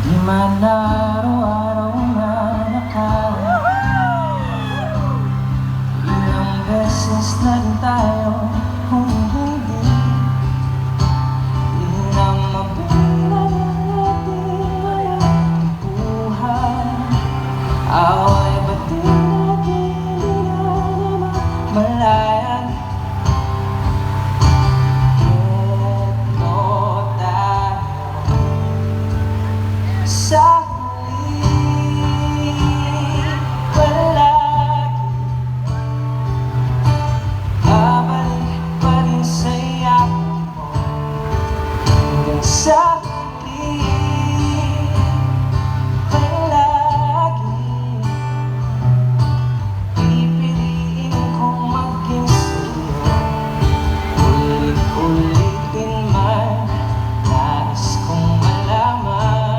Di man araw-araw na ilang beses na rin tayo humindi. Di na mabilang ang ating mga buhay. Away ba't di natin hindi na namamalayan? Sa huli, palagi babalik pa rin sa yakap mo. Hanggang sa huli, palagi pipiliin kong maging sa'yo. Ulit-ulitin man, nais kong malaman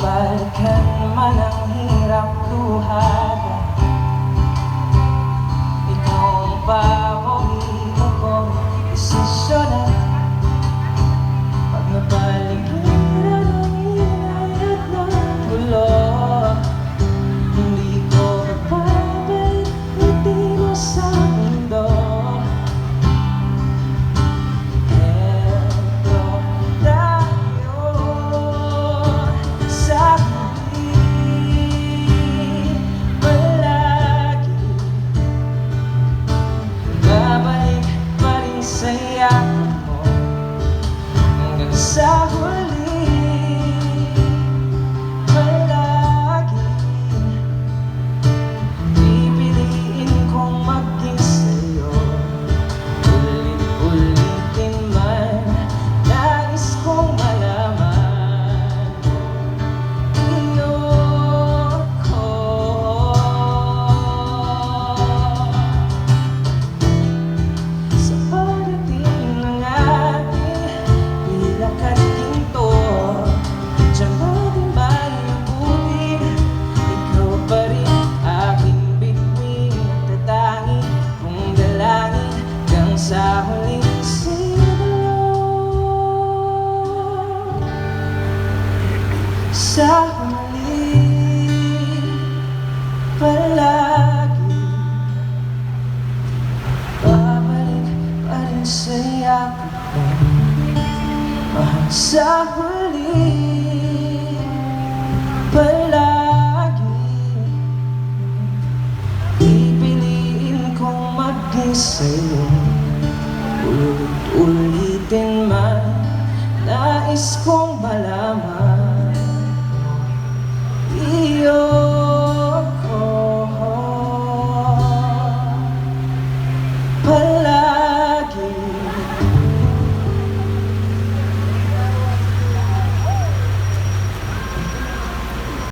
balikan man ang hirap luhada. Ikaw ang paborito kong desisyonan. Pag napaligiran ang ingay at ng gulo, hindi ko magbabalik ngiti mo sa mundo. Sa huli, palagi pipiliin kong maging sa'yo. Ulit-ulitin man, nais kong malaman iyo ko. Sa pagdating ng ating lakad ginto, diyan mo din ba nabuti? Ikaw pa rin aking bituin, tatangi kong dalangin hanggang sa huling sigaw. Sa huli, palagi babalik pa rin sa yakap mo. Sa huli, palagi pipiliin kong maging sa'yo. Ulit-ulitin man, nais kong malaman iyo ko.